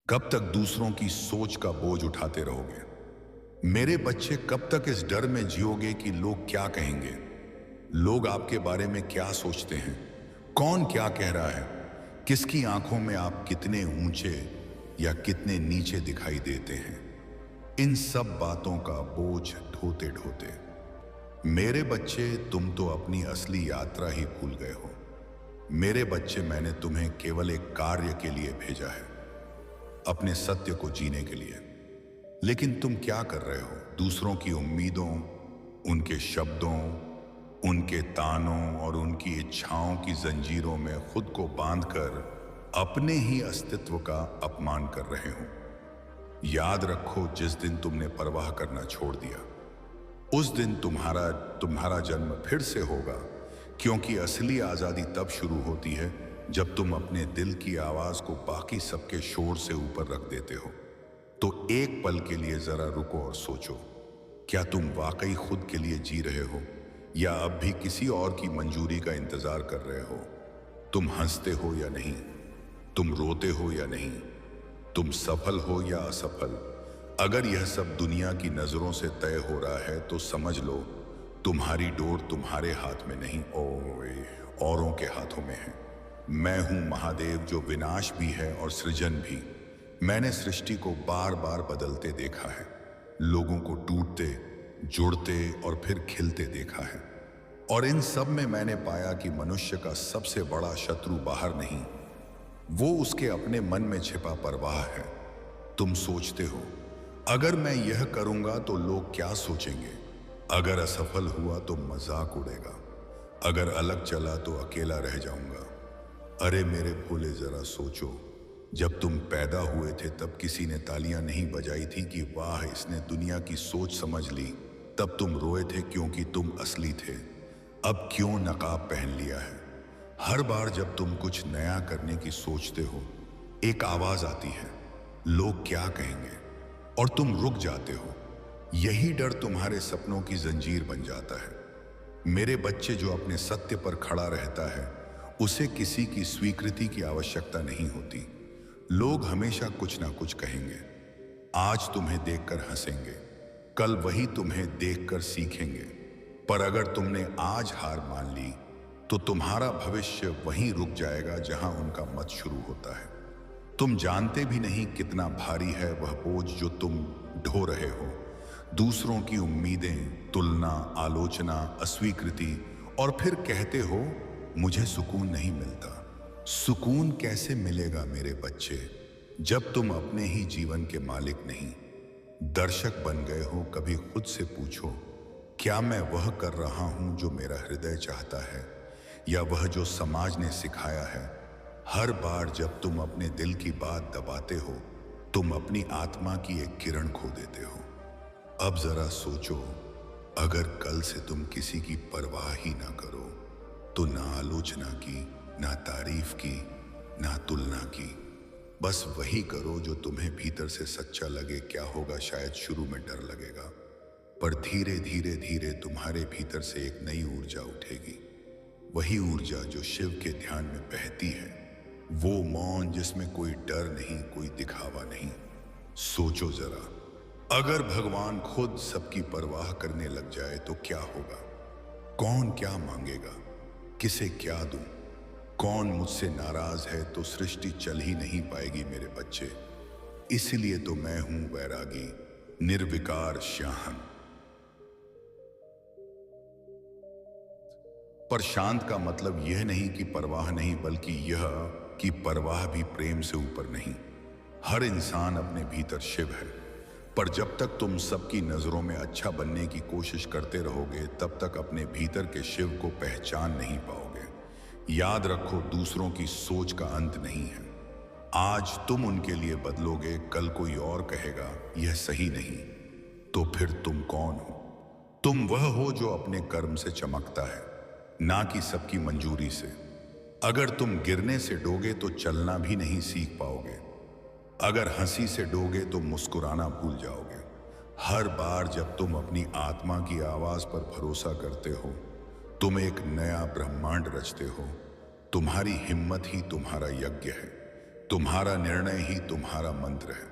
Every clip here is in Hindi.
कब तक दूसरों की सोच का बोझ उठाते रहोगे? मेरे बच्चे, कब तक इस डर में जियोगे कि लोग क्या कहेंगे? लोग आपके बारे में क्या सोचते हैं? कौन क्या कह रहा है? किसकी आंखों में आप कितने ऊंचे या कितने नीचे दिखाई देते हैं? इन सब बातों का बोझ ढोते ढोते मेरे बच्चे, तुम तो अपनी असली यात्रा ही भूल गए हो। मेरे बच्चे, मैंने तुम्हें केवल एक कार्य के लिए भेजा है, अपने सत्य को जीने के लिए। लेकिन तुम क्या कर रहे हो? दूसरों की उम्मीदों, उनके शब्दों, उनके तानों और उनकी इच्छाओं की जंजीरों में खुद को बांधकर अपने ही अस्तित्व का अपमान कर रहे हो। याद रखो, जिस दिन तुमने परवाह करना छोड़ दिया, उस दिन तुम्हारा तुम्हारा जन्म फिर से होगा। क्योंकि असली आजादी तब शुरू होती है जब तुम अपने दिल की आवाज को बाकी सबके शोर से ऊपर रख देते हो। तो एक पल के लिए जरा रुको और सोचो, क्या तुम वाकई खुद के लिए जी रहे हो या अब भी किसी और की मंजूरी का इंतजार कर रहे हो? तुम हंसते हो या नहीं? तुम रोते हो या नहीं? तुम सफल हो या असफल? अगर यह सब दुनिया की नजरों से तय हो रहा है तो समझ लो, तुम्हारी डोर तुम्हारे हाथ में नहीं, औरों के हाथों में है। मैं हूं महादेव, जो विनाश भी है और सृजन भी। मैंने सृष्टि को बार बार बदलते देखा है, लोगों को टूटते, जुड़ते और फिर खिलते देखा है। और इन सब में मैंने पाया कि मनुष्य का सबसे बड़ा शत्रु बाहर नहीं, वो उसके अपने मन में छिपा परवाह है। तुम सोचते हो, अगर मैं यह करूंगा तो लोग क्या सोचेंगे? अगर असफल हुआ तो मजाक उड़ेगा, अगर अलग चला तो अकेला रह जाऊंगा। अरे मेरे भोले, जरा सोचो, जब तुम पैदा हुए थे तब किसी ने तालियां नहीं बजाई थी कि वाह, इसने दुनिया की सोच समझ ली। तब तुम रोए थे क्योंकि तुम असली थे। अब क्यों नकाब पहन लिया है? हर बार जब तुम कुछ नया करने की सोचते हो, एक आवाज आती है, लोग क्या कहेंगे, और तुम रुक जाते हो। यही डर तुम्हारे सपनों की जंजीर बन जाता है। मेरे बच्चे, जो अपने सत्य पर खड़ा रहता है, उसे किसी की स्वीकृति की आवश्यकता नहीं होती। लोग हमेशा कुछ ना कुछ कहेंगे। आज तुम्हें देखकर हंसेंगे, कल वही तुम्हें देखकर सीखेंगे। पर अगर तुमने आज हार मान ली तो तुम्हारा भविष्य वहीं रुक जाएगा जहां उनका मत शुरू होता है। तुम जानते भी नहीं कितना भारी है वह बोझ जो तुम ढो रहे हो। दूसरों की उम्मीदें, तुलना, आलोचना, अस्वीकृति, और फिर कहते हो मुझे सुकून नहीं मिलता। सुकून कैसे मिलेगा मेरे बच्चे, जब तुम अपने ही जीवन के मालिक नहीं, दर्शक बन गए हो? कभी खुद से पूछो, क्या मैं वह कर रहा हूं जो मेरा हृदय चाहता है, या वह जो समाज ने सिखाया है? हर बार जब तुम अपने दिल की बात दबाते हो, तुम अपनी आत्मा की एक किरण खो देते हो। अब जरा सोचो, अगर कल से तुम किसी की परवाह ही ना करो, तो ना आलोचना की, ना तारीफ की, ना तुलना की, बस वही करो जो तुम्हें भीतर से सच्चा लगे। क्या होगा? शायद शुरू में डर लगेगा, पर धीरे धीरे धीरे तुम्हारे भीतर से एक नई ऊर्जा उठेगी। वही ऊर्जा जो शिव के ध्यान में बहती है, वो मौन जिसमें कोई डर नहीं, कोई दिखावा नहीं। सोचो जरा, अगर भगवान खुद सबकी परवाह करने लग जाए तो क्या होगा? कौन क्या मांगेगा? किसे क्या दूं? कौन मुझसे नाराज है? तो सृष्टि चल ही नहीं पाएगी मेरे बच्चे। इसलिए तो मैं हूं वैरागी, निर्विकार शांत। पर शांत का मतलब यह नहीं कि परवाह नहीं, बल्कि यह कि परवाह भी प्रेम से ऊपर नहीं। हर इंसान अपने भीतर शिव है, पर जब तक तुम सबकी नजरों में अच्छा बनने की कोशिश करते रहोगे, तब तक अपने भीतर के शिव को पहचान नहीं पाओगे। याद रखो, दूसरों की सोच का अंत नहीं है। आज तुम उनके लिए बदलोगे, कल कोई और कहेगा यह सही नहीं। तो फिर तुम कौन हो? तुम वह हो जो अपने कर्म से चमकता है, ना कि सबकी मंजूरी से। अगर तुम गिरने से डोगे तो चलना भी नहीं सीख पाओगे। अगर हंसी से डोगे तो मुस्कुराना भूल जाओगे। हर बार जब तुम अपनी आत्मा की आवाज पर भरोसा करते हो, तुम एक नया ब्रह्मांड रचते हो। तुम्हारी हिम्मत ही तुम्हारा यज्ञ है। तुम्हारा निर्णय ही तुम्हारा मंत्र है।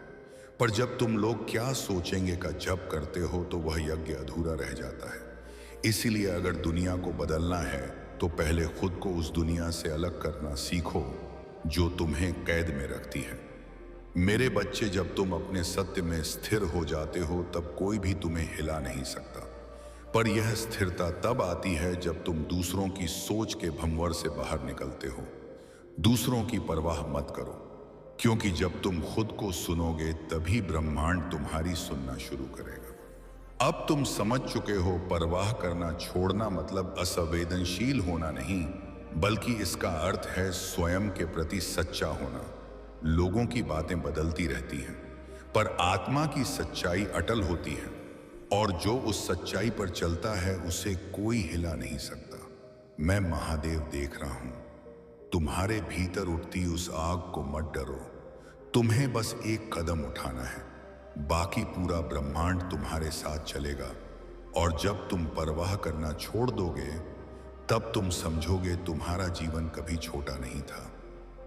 पर जब तुम लोग क्या सोचेंगे का जप करते हो तो वह यज्ञ अधूरा रह जाता है। इसीलिए अगर दुनिया को बदलना है तो पहले खुद को उस दुनिया से अलग करना सीखो जो तुम्हें कैद में रखती है। मेरे बच्चे, जब तुम अपने सत्य में स्थिर हो जाते हो तब कोई भी तुम्हें हिला नहीं सकता। पर यह स्थिरता तब आती है जब तुम दूसरों की सोच के भंवर से बाहर निकलते हो। दूसरों की परवाह मत करो, क्योंकि जब तुम खुद को सुनोगे तभी ब्रह्मांड तुम्हारी सुनना शुरू करेगा। अब तुम समझ चुके हो, परवाह करना छोड़ना मतलब असंवेदनशील होना नहीं, बल्कि इसका अर्थ है स्वयं के प्रति सच्चा होना। लोगों की बातें बदलती रहती हैं, पर आत्मा की सच्चाई अटल होती है, और जो उस सच्चाई पर चलता है उसे कोई हिला नहीं सकता। मैं महादेव देख रहा हूं, तुम्हारे भीतर उठती उस आग को मत डरो। तुम्हें बस एक कदम उठाना है, बाकी पूरा ब्रह्मांड तुम्हारे साथ चलेगा। और जब तुम परवाह करना छोड़ दोगे तब तुम समझोगे तुम्हारा जीवन कभी छोटा नहीं था,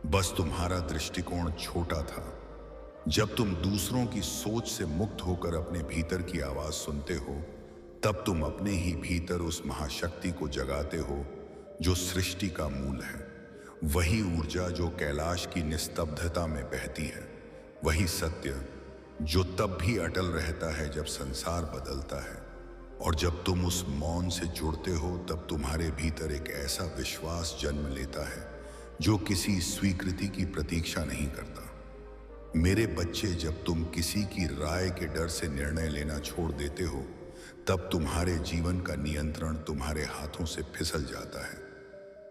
बस तुम्हारा दृष्टिकोण छोटा था। जब तुम दूसरों की सोच से मुक्त होकर अपने भीतर की आवाज सुनते हो तब तुम अपने ही भीतर उस महाशक्ति को जगाते हो जो सृष्टि का मूल है। वही ऊर्जा जो कैलाश की निस्तब्धता में बहती है, वही सत्य जो तब भी अटल रहता है जब संसार बदलता है। और जब तुम उस मौन से जुड़ते हो तब तुम्हारे भीतर एक ऐसा विश्वास जन्म लेता है जो किसी स्वीकृति की प्रतीक्षा नहीं करता। मेरे बच्चे, जब तुम किसी की राय के डर से निर्णय लेना छोड़ देते हो तब तुम्हारे जीवन का नियंत्रण तुम्हारे हाथों से फिसल जाता है।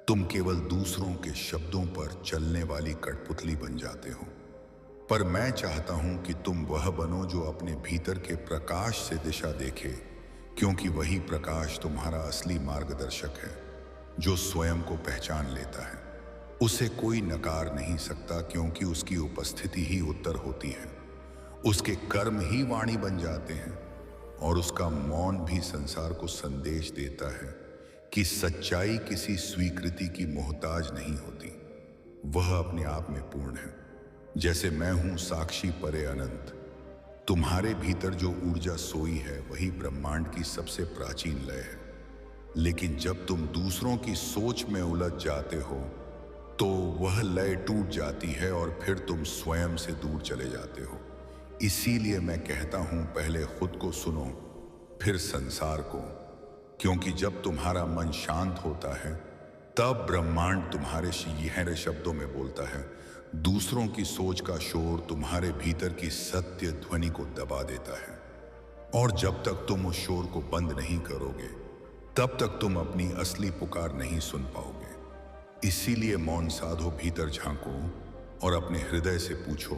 तुम केवल दूसरों के शब्दों पर चलने वाली कठपुतली बन जाते हो। पर मैं चाहता हूं कि तुम वह बनो जो अपने भीतर के प्रकाश से दिशा देखे, क्योंकि वही प्रकाश तुम्हारा असली मार्गदर्शक है। जो स्वयं को पहचान लेता है उसे कोई नकार नहीं सकता, क्योंकि उसकी उपस्थिति ही उत्तर होती है। उसके कर्म ही वाणी बन जाते हैं, और उसका मौन भी संसार को संदेश देता है कि सच्चाई किसी स्वीकृति की मोहताज नहीं होती, वह अपने आप में पूर्ण है। जैसे मैं हूं साक्षी परे अनंत, तुम्हारे भीतर जो ऊर्जा सोई है वही ब्रह्मांड की सबसे प्राचीन लय है। लेकिन जब तुम दूसरों की सोच में उलझ जाते हो तो वह लय टूट जाती है और फिर तुम स्वयं से दूर चले जाते हो। इसीलिए मैं कहता हूं, पहले खुद को सुनो फिर संसार को, क्योंकि जब तुम्हारा मन शांत होता है तब ब्रह्मांड तुम्हारे गहरे शब्दों में बोलता है। दूसरों की सोच का शोर तुम्हारे भीतर की सत्य ध्वनि को दबा देता है, और जब तक तुम उस शोर को बंद नहीं करोगे तब तक तुम अपनी असली पुकार नहीं सुन पाओगे। इसीलिए मौन साधो, भीतर झांको और अपने हृदय से पूछो,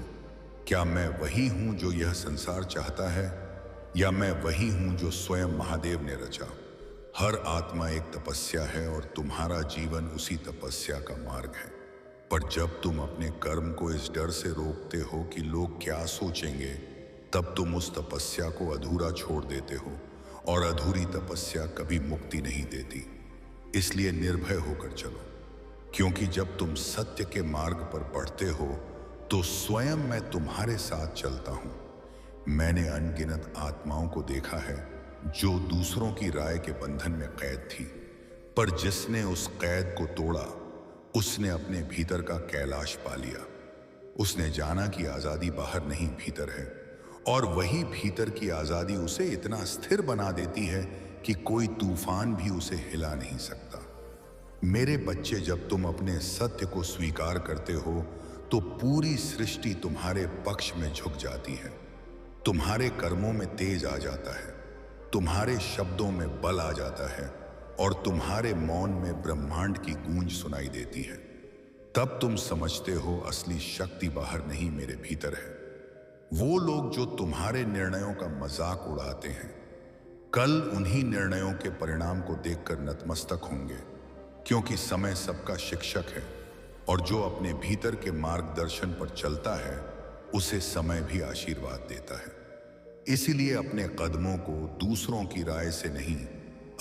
क्या मैं वही हूं जो यह संसार चाहता है, या मैं वही हूं जो स्वयं महादेव ने रचा। हर आत्मा एक तपस्या है और तुम्हारा जीवन उसी तपस्या का मार्ग है। पर जब तुम अपने कर्म को इस डर से रोकते हो कि लोग क्या सोचेंगे, तब तुम उस तपस्या को अधूरा छोड़ देते हो, और अधूरी तपस्या कभी मुक्ति नहीं देती। इसलिए निर्भय होकर चलो, क्योंकि जब तुम सत्य के मार्ग पर बढ़ते हो तो स्वयं मैं तुम्हारे साथ चलता हूं। मैंने अनगिनत आत्माओं को देखा है जो दूसरों की राय के बंधन में कैद थी, पर जिसने उस कैद को तोड़ा उसने अपने भीतर का कैलाश पा लिया। उसने जाना कि आजादी बाहर नहीं भीतर है, और वही भीतर की आजादी उसे इतना स्थिर बना देती है कि कोई तूफान भी उसे हिला नहीं सकता। मेरे बच्चे, जब तुम अपने सत्य को स्वीकार करते हो तो पूरी सृष्टि तुम्हारे पक्ष में झुक जाती है। तुम्हारे कर्मों में तेज आ जाता है, तुम्हारे शब्दों में बल आ जाता है, और तुम्हारे मौन में ब्रह्मांड की गूंज सुनाई देती है। तब तुम समझते हो असली शक्ति बाहर नहीं, मेरे भीतर है। वो लोग जो तुम्हारे निर्णयों का मजाक उड़ाते हैं कल उन्हीं निर्णयों के परिणाम को देखकर नतमस्तक होंगे, क्योंकि समय सबका शिक्षक है, और जो अपने भीतर के मार्गदर्शन पर चलता है उसे समय भी आशीर्वाद देता है। इसीलिए अपने कदमों को दूसरों की राय से नहीं,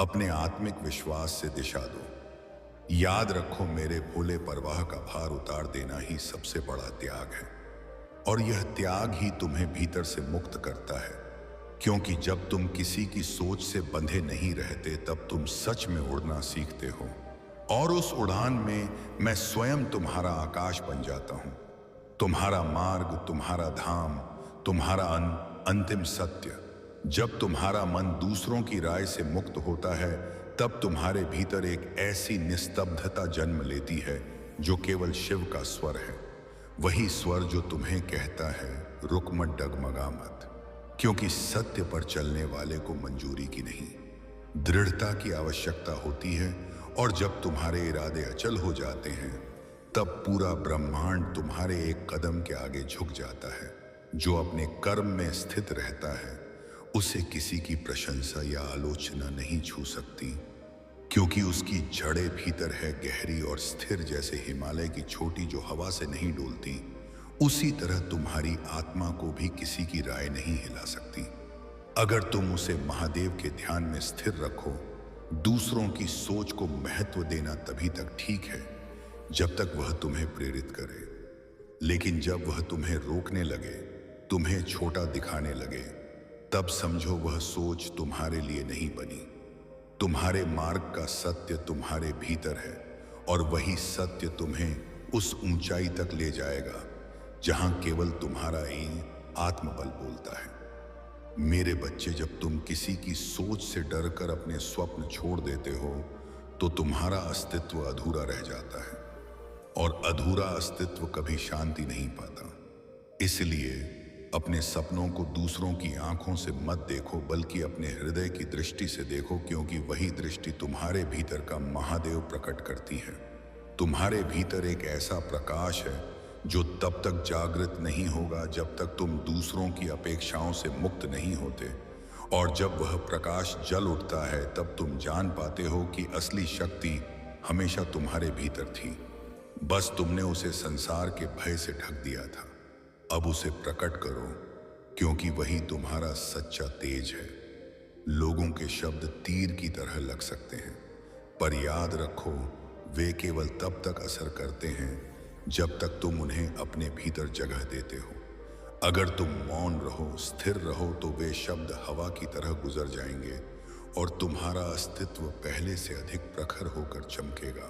अपने आत्मिक विश्वास से दिशा दो। याद रखो, मेरे भोले, परवाह का भार उतार देना ही सबसे बड़ा त्याग है। और यह त्याग ही तुम्हें भीतर से मुक्त करता है, क्योंकि जब तुम किसी की सोच से बंधे नहीं रहते तब तुम सच में उड़ना सीखते हो। और उस उड़ान में मैं स्वयं तुम्हारा आकाश बन जाता हूं, तुम्हारा मार्ग, तुम्हारा धाम, तुम्हारा अंतिम सत्य। जब तुम्हारा मन दूसरों की राय से मुक्त होता है तब तुम्हारे भीतर एक ऐसी निस्तब्धता जन्म लेती है जो केवल शिव का स्वर है। वही स्वर जो तुम्हें कहता है, रुक मत, डगमगा मत, क्योंकि सत्य पर चलने वाले को मंजूरी की नहीं, दृढ़ता की आवश्यकता होती है। और जब तुम्हारे इरादे अचल हो जाते हैं तब पूरा ब्रह्मांड तुम्हारे एक कदम के आगे झुक जाता है। जो अपने कर्म में स्थित रहता है उसे किसी की प्रशंसा या आलोचना नहीं छू सकती, क्योंकि उसकी जड़ें भीतर है, गहरी और स्थिर, जैसे हिमालय की चोटी जो हवा से नहीं डोलती। उसी तरह तुम्हारी आत्मा को भी किसी की राय नहीं हिला सकती। अगर तुम उसे महादेव के ध्यान में स्थिर रखो, दूसरों की सोच को महत्व देना तभी तक ठीक है जब तक वह तुम्हें प्रेरित करे, लेकिन जब वह तुम्हें रोकने लगे, तुम्हें छोटा दिखाने लगे, तब समझो वह सोच तुम्हारे लिए नहीं बनी। तुम्हारे मार्ग का सत्य तुम्हारे भीतर है और वही सत्य तुम्हें उस ऊंचाई तक ले जाएगा जहां केवल तुम्हारा ही आत्मबल बोलता है। मेरे बच्चे, जब तुम किसी की सोच से डरकर अपने स्वप्न छोड़ देते हो तो तुम्हारा अस्तित्व अधूरा रह जाता है, और अधूरा अस्तित्व कभी शांति नहीं पाता। इसलिए अपने सपनों को दूसरों की आंखों से मत देखो, बल्कि अपने हृदय की दृष्टि से देखो, क्योंकि वही दृष्टि तुम्हारे भीतर का महादेव प्रकट करती है। तुम्हारे भीतर एक ऐसा प्रकाश है जो तब तक जागृत नहीं होगा जब तक तुम दूसरों की अपेक्षाओं से मुक्त नहीं होते, और जब वह प्रकाश जल उठता है तब तुम जान पाते हो कि असली शक्ति हमेशा तुम्हारे भीतर थी, बस तुमने उसे संसार के भय से ढक दिया था। अब उसे प्रकट करो, क्योंकि वही तुम्हारा सच्चा तेज है। लोगों के शब्द तीर की तरह लग सकते हैं, पर याद रखो, वे केवल तब तक असर करते हैं जब तक तुम उन्हें अपने भीतर जगह देते हो। अगर तुम मौन रहो, स्थिर रहो, तो वे शब्द हवा की तरह गुजर जाएंगे और तुम्हारा अस्तित्व पहले से अधिक प्रखर होकर चमकेगा,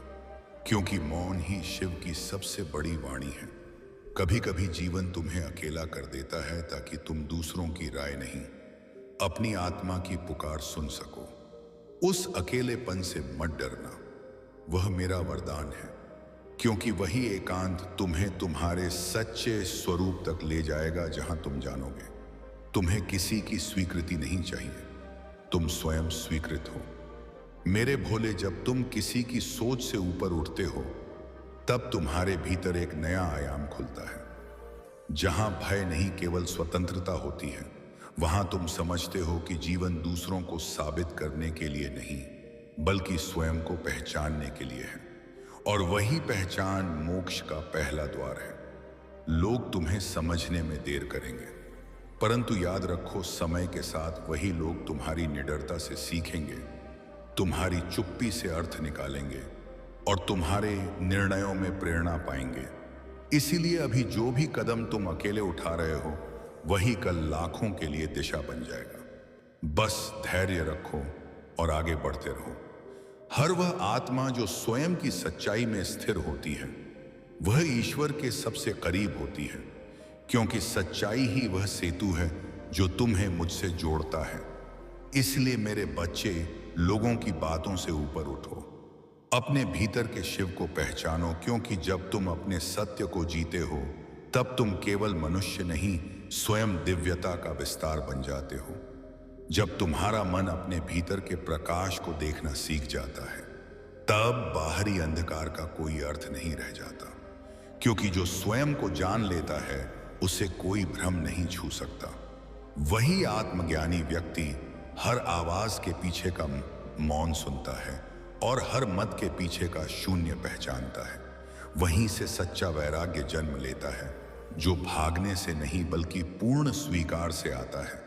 क्योंकि मौन ही शिव की सबसे बड़ी वाणी है। कभी कभी जीवन तुम्हें अकेला कर देता है ताकि तुम दूसरों की राय नहीं, अपनी आत्मा की पुकार सुन सको। उस अकेलेपन से मत डरना, वह मेरा वरदान है, क्योंकि वही एकांत तुम्हें तुम्हारे सच्चे स्वरूप तक ले जाएगा, जहां तुम जानोगे तुम्हें किसी की स्वीकृति नहीं चाहिए, तुम स्वयं स्वीकृत हो। मेरे भोले, जब तुम किसी की सोच से ऊपर उठते हो तब तुम्हारे भीतर एक नया आयाम खुलता है, जहां भय नहीं, केवल स्वतंत्रता होती है। वहां तुम समझते हो कि जीवन दूसरों को साबित करने के लिए नहीं, बल्कि स्वयं को पहचानने के लिए है, और वही पहचान मोक्ष का पहला द्वार है। लोग तुम्हें समझने में देर करेंगे, परंतु याद रखो, समय के साथ वही लोग तुम्हारी निडरता से सीखेंगे, तुम्हारी चुप्पी से अर्थ निकालेंगे और तुम्हारे निर्णयों में प्रेरणा पाएंगे। इसीलिए अभी जो भी कदम तुम अकेले उठा रहे हो वही कल लाखों के लिए दिशा बन जाएगा। बस धैर्य रखो और आगे बढ़ते रहो। हर वह आत्मा जो स्वयं की सच्चाई में स्थिर होती है वह ईश्वर के सबसे करीब होती है, क्योंकि सच्चाई ही वह सेतु है जो तुम्हें मुझसे जोड़ता है। इसलिए मेरे बच्चे, लोगों की बातों से ऊपर उठो, अपने भीतर के शिव को पहचानो, क्योंकि जब तुम अपने सत्य को जीते हो तब तुम केवल मनुष्य नहीं, स्वयं दिव्यता का विस्तार बन जाते हो। जब तुम्हारा मन अपने भीतर के प्रकाश को देखना सीख जाता है तब बाहरी अंधकार का कोई अर्थ नहीं रह जाता, क्योंकि जो स्वयं को जान लेता है उसे कोई भ्रम नहीं छू सकता। वही आत्मज्ञानी व्यक्ति हर आवाज के पीछे का मौन सुनता है और हर मत के पीछे का शून्य पहचानता है। वहीं से सच्चा वैराग्य जन्म लेता है, जो भागने से नहीं बल्कि पूर्ण स्वीकार से आता है।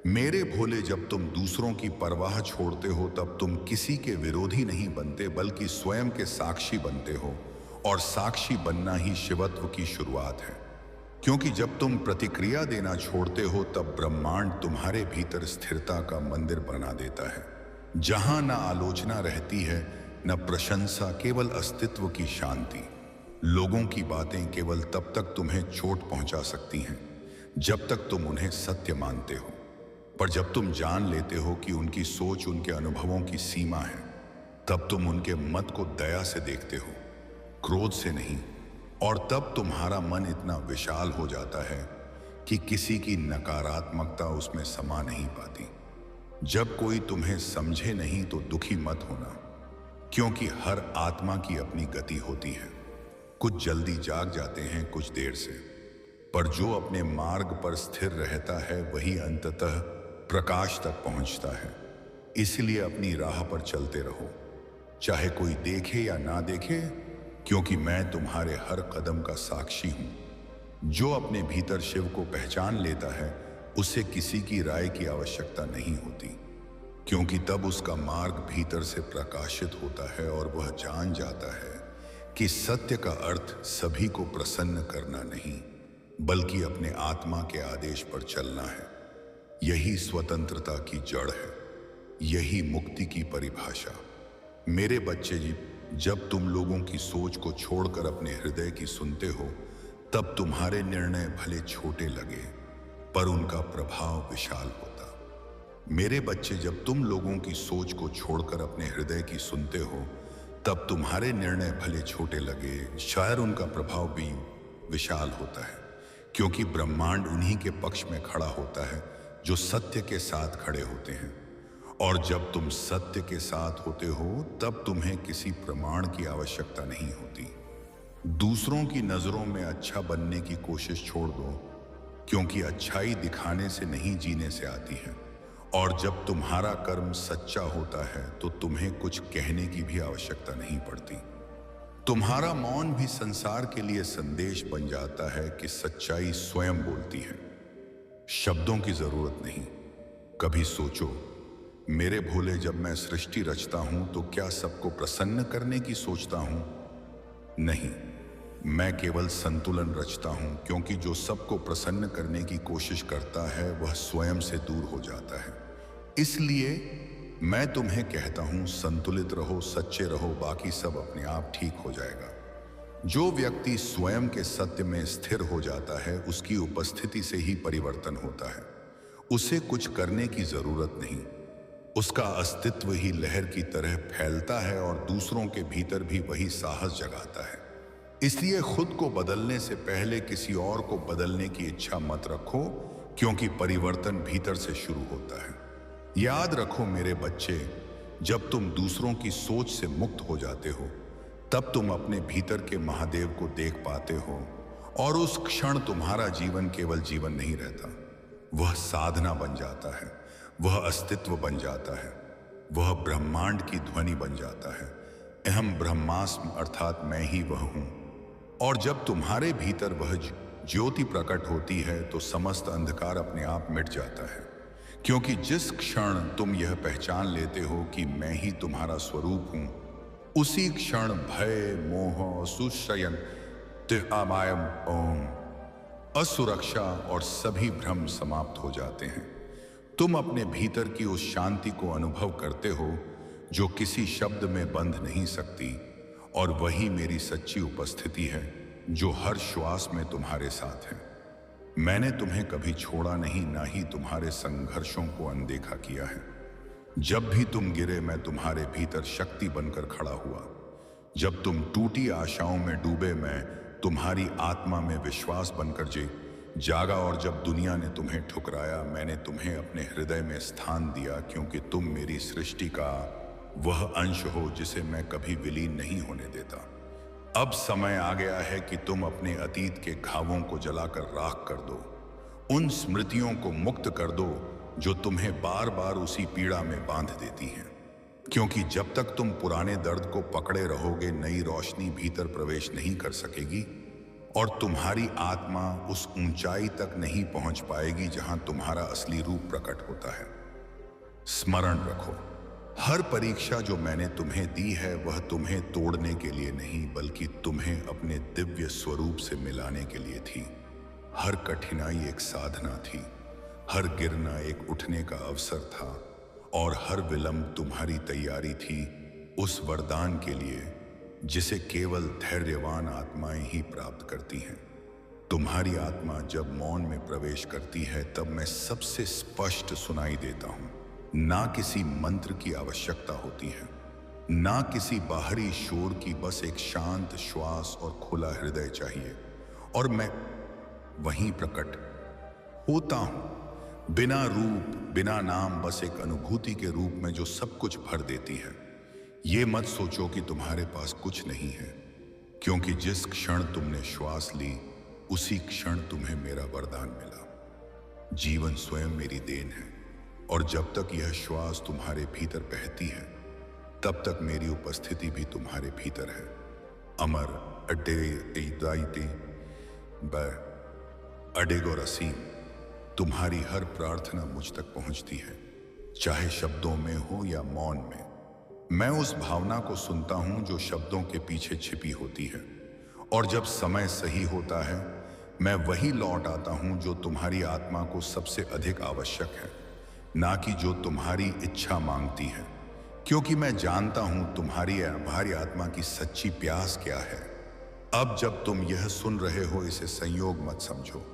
मेरे भोले, जब तुम दूसरों की परवाह छोड़ते हो तब तुम किसी के विरोधी नहीं बनते बल्कि स्वयं के साक्षी बनते हो। और साक्षी बनना ही शिवत्व की शुरुआत है, क्योंकि जब तुम प्रतिक्रिया देना छोड़ते हो तब ब्रह्मांड तुम्हारे भीतर स्थिरता का मंदिर बना देता है, जहां न आलोचना रहती है न प्रशंसा, केवल अस्तित्व की शांति। लोगों की बातें केवल तब तक तुम्हें चोट पहुंचा सकती हैं जब तक तुम उन्हें सत्य मानते हो, पर जब तुम जान लेते हो कि उनकी सोच उनके अनुभवों की सीमा है, तब तुम उनके मत को दया से देखते हो, क्रोध से नहीं। और तब तुम्हारा मन इतना विशाल हो जाता है कि किसी की नकारात्मकता उसमें समा नहीं पाती। जब कोई तुम्हें समझे नहीं तो दुखी मत होना, क्योंकि हर आत्मा की अपनी गति होती है। कुछ जल्दी जाग जाते हैं, कुछ देर से, पर जो अपने मार्ग पर स्थिर रहता है वही अंततः प्रकाश तक पहुंचता है। इसलिए अपनी राह पर चलते रहो, चाहे कोई देखे या ना देखे, क्योंकि मैं तुम्हारे हर कदम का साक्षी हूं। जो अपने भीतर शिव को पहचान लेता है उसे किसी की राय की आवश्यकता नहीं होती, क्योंकि तब उसका मार्ग भीतर से प्रकाशित होता है और वह जान जाता है कि सत्य का अर्थ सभी को प्रसन्न करना नहीं बल्कि अपने आत्मा के आदेश पर चलना है। यही स्वतंत्रता की जड़ है, यही मुक्ति की परिभाषा। मेरे बच्चे जी, जब तुम लोगों की सोच को छोड़कर अपने हृदय की सुनते हो तब तुम्हारे निर्णय भले छोटे लगे पर उनका प्रभाव विशाल होता। मेरे बच्चे, जब तुम लोगों की सोच को छोड़कर अपने हृदय की सुनते हो तब तुम्हारे निर्णय भले छोटे लगे, शायद उनका प्रभाव भी विशाल होता है, क्योंकि ब्रह्मांड उन्हीं के पक्ष में खड़ा होता है जो सत्य के साथ खड़े होते हैं। और जब तुम सत्य के साथ होते हो तब तुम्हें किसी प्रमाण की आवश्यकता नहीं होती। दूसरों की नजरों में अच्छा बनने की कोशिश छोड़ दो, क्योंकि अच्छाई दिखाने से नहीं जीने से आती है। और जब तुम्हारा कर्म सच्चा होता है तो तुम्हें कुछ कहने की भी आवश्यकता नहीं पड़ती। तुम्हारा मौन भी संसार के लिए संदेश बन जाता है कि सच्चाई स्वयं बोलती है, शब्दों की जरूरत नहीं। कभी सोचो मेरे भोले, जब मैं सृष्टि रचता हूं तो क्या सबको प्रसन्न करने की सोचता हूं? नहीं, मैं केवल संतुलन रचता हूं, क्योंकि जो सबको प्रसन्न करने की कोशिश करता है वह स्वयं से दूर हो जाता है। इसलिए मैं तुम्हें कहता हूं, संतुलित रहो, सच्चे रहो, बाकी सब अपने आप ठीक हो जाएगा। जो व्यक्ति स्वयं के सत्य में स्थिर हो जाता है उसकी उपस्थिति से ही परिवर्तन होता है। उसे कुछ करने की जरूरत नहीं, उसका अस्तित्व ही लहर की तरह फैलता है और दूसरों के भीतर भी वही साहस जगाता है। इसलिए खुद को बदलने से पहले किसी और को बदलने की इच्छा मत रखो, क्योंकि परिवर्तन भीतर से शुरू होता है। याद रखो मेरे बच्चे, जब तुम दूसरों की सोच से मुक्त हो जाते हो तब तुम अपने भीतर के महादेव को देख पाते हो, और उस क्षण तुम्हारा जीवन केवल जीवन नहीं रहता, वह साधना बन जाता है, वह अस्तित्व बन जाता है, वह ब्रह्मांड की ध्वनि बन जाता है। अहम ब्रह्मास्म अर्थात मैं ही वह हूं। और जब तुम्हारे भीतर वह ज्योति प्रकट होती है तो समस्त अंधकार अपने आप मिट जाता है, क्योंकि जिस क्षण तुम यह पहचान लेते हो कि मैं ही तुम्हारा स्वरूप हूं, उसी क्षण भय, मोह, सुशयन, तिहामायम ओम, असुरक्षा और सभी भ्रम समाप्त हो जाते हैं। तुम अपने भीतर की उस शांति को अनुभव करते हो जो किसी शब्द में बंध नहीं सकती, और वही मेरी सच्ची उपस्थिति है जो हर श्वास में तुम्हारे साथ है। मैंने तुम्हें कभी छोड़ा नहीं, ना ही तुम्हारे संघर्षों को अनदेखा किया है। जब भी तुम गिरे मैं तुम्हारे भीतर शक्ति बनकर खड़ा हुआ। जब तुम टूटी आशाओं में डूबे मैं तुम्हारी आत्मा में विश्वास बनकर जागा। और जब दुनिया ने तुम्हें ठुकराया मैंने तुम्हें अपने हृदय में स्थान दिया, क्योंकि तुम मेरी सृष्टि का वह अंश हो जिसे मैं कभी विलीन नहीं होने देता। अब समय आ गया है कि तुम अपने अतीत के घावों को जलाकर राख कर दो, उन स्मृतियों को मुक्त कर दो जो तुम्हें बार बार उसी पीड़ा में बांध देती हैं। क्योंकि जब तक तुम पुराने दर्द को पकड़े रहोगे नई रोशनी भीतर प्रवेश नहीं कर सकेगी। और तुम्हारी आत्मा उस ऊंचाई तक नहीं पहुंच पाएगी जहां तुम्हारा असली रूप प्रकट होता है। स्मरण रखो, हर परीक्षा जो मैंने तुम्हें दी है वह तुम्हें तोड़ने के लिए नहीं बल्कि तुम्हें अपने दिव्य स्वरूप से मिलाने के लिए थी। हर कठिनाई एक साधना थी, हर गिरना एक उठने का अवसर था और हर विलंब तुम्हारी तैयारी थी उस वरदान के लिए जिसे केवल धैर्यवान आत्माएं ही प्राप्त करती हैं। तुम्हारी आत्मा जब मौन में प्रवेश करती है तब मैं सबसे स्पष्ट सुनाई देता हूं। ना किसी मंत्र की आवश्यकता होती है, ना किसी बाहरी शोर की, बस एक शांत श्वास और खुला हृदय चाहिए और मैं वहीं प्रकट होता हूं, बिना रूप बिना नाम, बस एक अनुभूति के रूप में जो सब कुछ भर देती है। ये मत सोचो कि तुम्हारे पास कुछ नहीं है, क्योंकि जिस क्षण तुमने श्वास ली उसी क्षण तुम्हें मेरा वरदान मिला। जीवन स्वयं मेरी देन है और जब तक यह श्वास तुम्हारे भीतर बहती है तब तक मेरी उपस्थिति भी तुम्हारे भीतर है। अमर अडेगो रसीम, तुम्हारी हर प्रार्थना मुझ तक पहुंचती है, चाहे शब्दों में हो या मौन में। मैं उस भावना को सुनता हूं जो शब्दों के पीछे छिपी होती है और जब समय सही होता है मैं वही लौट आता हूं जो तुम्हारी आत्मा को सबसे अधिक आवश्यक है, ना कि जो तुम्हारी इच्छा मांगती है, क्योंकि मैं जानता हूं तुम्हारी आत्मा की सच्ची प्यास क्या है। अब जब तुम यह सुन रहे हो इसे संयोग मत समझो,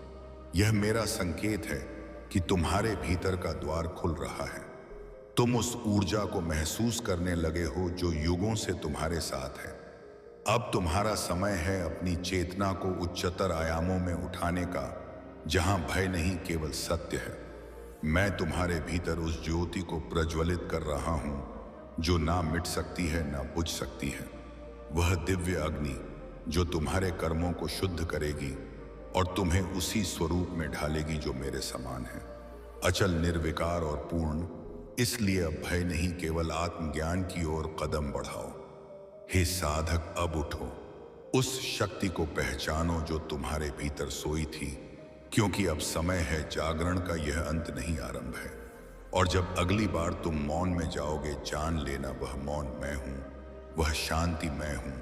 यह मेरा संकेत है कि तुम्हारे भीतर का द्वार खुल रहा है। तुम उस ऊर्जा को महसूस करने लगे हो जो युगों से तुम्हारे साथ है। अब तुम्हारा समय है अपनी चेतना को उच्चतर आयामों में उठाने का, जहां भय नहीं केवल सत्य है। मैं तुम्हारे भीतर उस ज्योति को प्रज्वलित कर रहा हूं जो ना मिट सकती है ना बुझ सकती है। वह दिव्य अग्नि जो तुम्हारे कर्मों को शुद्ध करेगी और तुम्हें उसी स्वरूप में ढालेगी जो मेरे समान है, अचल, निर्विकार और पूर्ण। इसलिए अब भय नहीं, केवल आत्मज्ञान की ओर कदम बढ़ाओ। हे साधक, अब उठो, उस शक्ति को पहचानो जो तुम्हारे भीतर सोई थी, क्योंकि अब समय है जागरण का, यह अंत नहीं आरंभ है। और जब अगली बार तुम मौन में जाओगे, जान लेना वह मौन मैं हूं, वह शांति मैं हूं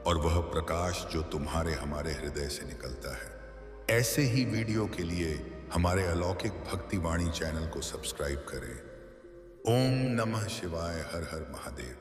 और वह प्रकाश जो तुम्हारे हमारे हृदय से निकलता है। ऐसे ही वीडियो के लिए हमारे अलौकिक भक्तिवाणी चैनल को सब्सक्राइब करें। ओम नमः शिवाय। हर हर महादेव।